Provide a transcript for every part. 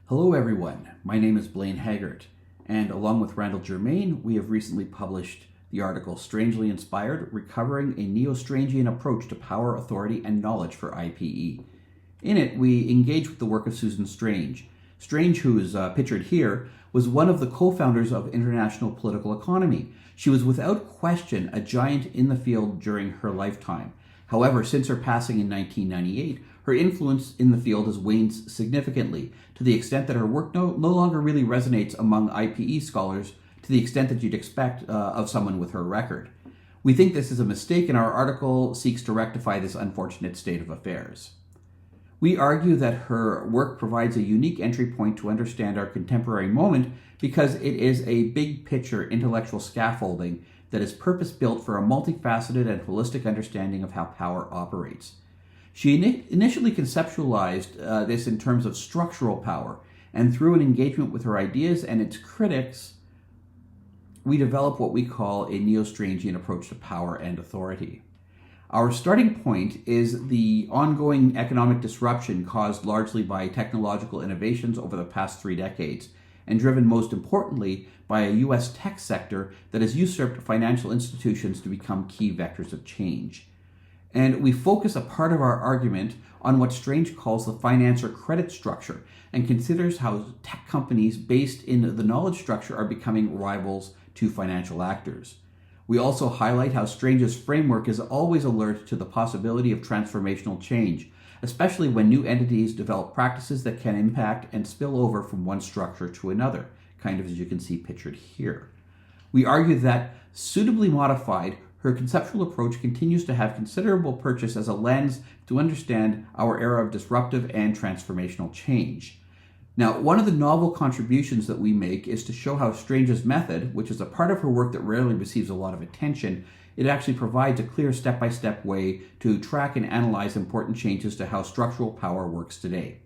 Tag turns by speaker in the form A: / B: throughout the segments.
A: Hello everyone, my name is Blayne Haggart, and along with Randall Germain, we have recently published the article Strangely Inspired, Recovering a Neo-Strangean Approach to Power, Authority, and Knowledge for IPE. In it, we engage with the work of Susan Strange. Strange, who is pictured here, was one of the co-founders of international political economy. She was without question a giant in the field during her lifetime. However, since her passing in 1998, her influence in the field has waned significantly, to the extent that her work no longer really resonates among IPE scholars to the extent that you'd expect of someone with her record. We think this is a mistake, and our article seeks to rectify this unfortunate state of affairs. We argue that her work provides a unique entry point to understand our contemporary moment because it is a big picture intellectual scaffolding that is purpose-built for a multifaceted and holistic understanding of how power operates. She initially conceptualized this in terms of structural power, and through an engagement with her ideas and its critics, we develop what we call a neo-Strangean approach to power and authority. Our starting point is the ongoing economic disruption caused largely by technological innovations over the past 3 decades, and driven most importantly by a U.S. tech sector that has usurped financial institutions to become key vectors of change. And we focus a part of our argument on what Strange calls the finance or credit structure, and considers how tech companies based in the knowledge structure are becoming rivals to financial actors. We also highlight how Strange's framework is always alert to the possibility of transformational change, especially when new entities develop practices that can impact and spill over from one structure to another, kind of as you can see pictured here. We argue that, suitably modified, her conceptual approach continues to have considerable purchase as a lens to understand our era of disruptive and transformational change. Now, one of the novel contributions that we make is to show how Strange's method, which is a part of her work that rarely receives a lot of attention, it actually provides a clear step-by-step way to track and analyze important changes to how structural power works today.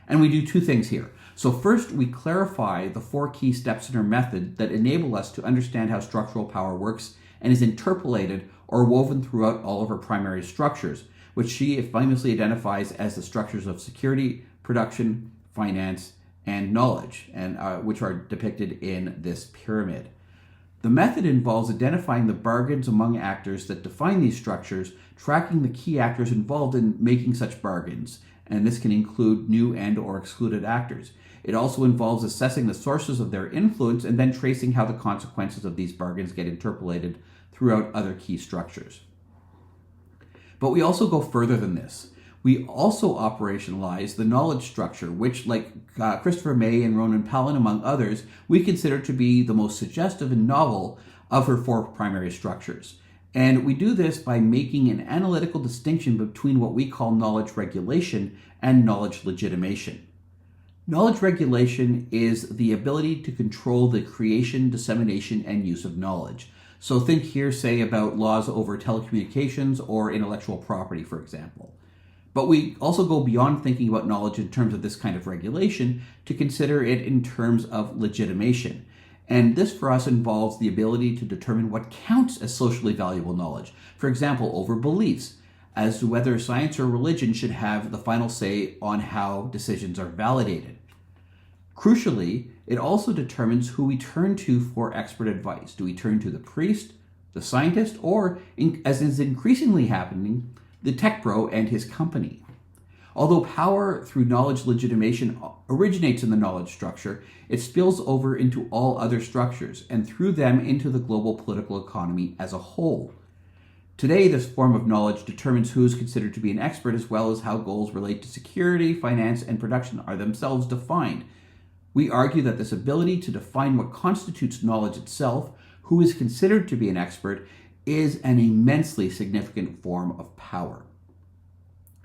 A: And we do 2 things here. So first, we clarify the 4 key steps in her method that enable us to understand how structural power works and is interpolated or woven throughout all of her primary structures, which she famously identifies as the structures of security, production, finance, and knowledge, and which are depicted in this pyramid. The method involves identifying the bargains among actors that define these structures, tracking the key actors involved in making such bargains, and this can include new and or excluded actors. It also involves assessing the sources of their influence and then tracing how the consequences of these bargains get interpolated throughout other key structures. But we also go further than this. We also operationalize the knowledge structure, which, like Christopher May and Ronan Palin, among others, we consider to be the most suggestive and novel of her 4 primary structures. And we do this by making an analytical distinction between what we call knowledge regulation and knowledge legitimation. Knowledge regulation is the ability to control the creation, dissemination, and use of knowledge. So think here, say, about laws over telecommunications or intellectual property, for example. But we also go beyond thinking about knowledge in terms of this kind of regulation to consider it in terms of legitimation. And this for us involves the ability to determine what counts as socially valuable knowledge. For example, over beliefs, as to whether science or religion should have the final say on how decisions are validated. Crucially, it also determines who we turn to for expert advice. Do we turn to the priest, the scientist, or, as is increasingly happening, the tech bro and his company? Although power through knowledge legitimation originates in the knowledge structure, it spills over into all other structures, and through them into the global political economy as a whole. Today, this form of knowledge determines who is considered to be an expert, as well as how goals relate to security, finance, and production are themselves defined. We argue that this ability to define what constitutes knowledge itself, who is considered to be an expert, is an immensely significant form of power.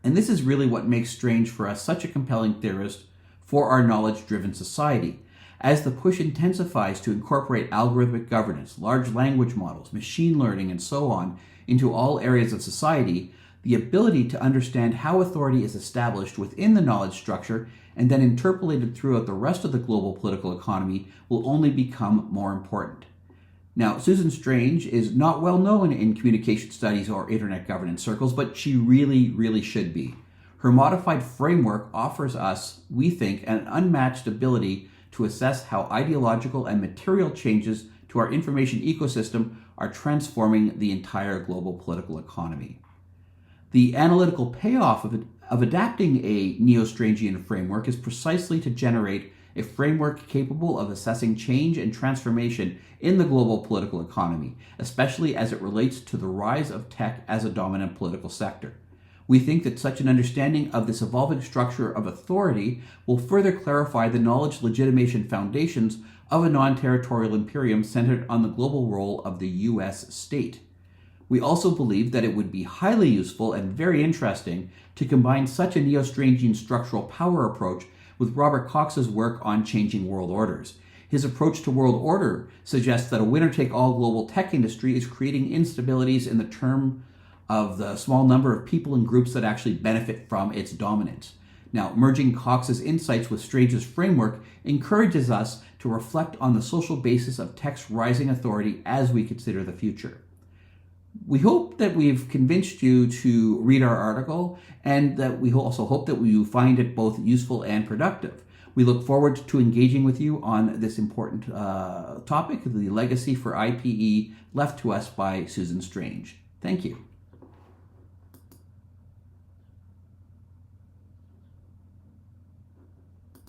A: And this is really what makes Strange for us such a compelling theorist for our knowledge-driven society. As the push intensifies to incorporate algorithmic governance, large language models, machine learning, and so on into all areas of society, the ability to understand how authority is established within the knowledge structure and then interpolated throughout the rest of the global political economy will only become more important. Now, Susan Strange is not well known in communication studies or internet governance circles, but she really, really should be. Her modified framework offers us, we think, an unmatched ability to assess how ideological and material changes to our information ecosystem are transforming the entire global political economy. The analytical payoff of adapting a neo-Strangean framework is precisely to generate a framework capable of assessing change and transformation in the global political economy, especially as it relates to the rise of tech as a dominant political sector. We think that such an understanding of this evolving structure of authority will further clarify the knowledge legitimation foundations of a non-territorial imperium centered on the global role of the U.S. state. We also believe that it would be highly useful and very interesting to combine such a neo-Strangean structural power approach with Robert Cox's work on changing world orders. His approach to world order suggests that a winner-take-all global tech industry is creating instabilities in the term of the small number of people and groups that actually benefit from its dominance. Now, merging Cox's insights with Strange's framework encourages us to reflect on the social basis of tech's rising authority as we consider the future. We hope that we've convinced you to read our article, and that we also hope that you find it both useful and productive. We look forward to engaging with you on this important topic, the legacy for IPE left to us by Susan Strange. Thank you.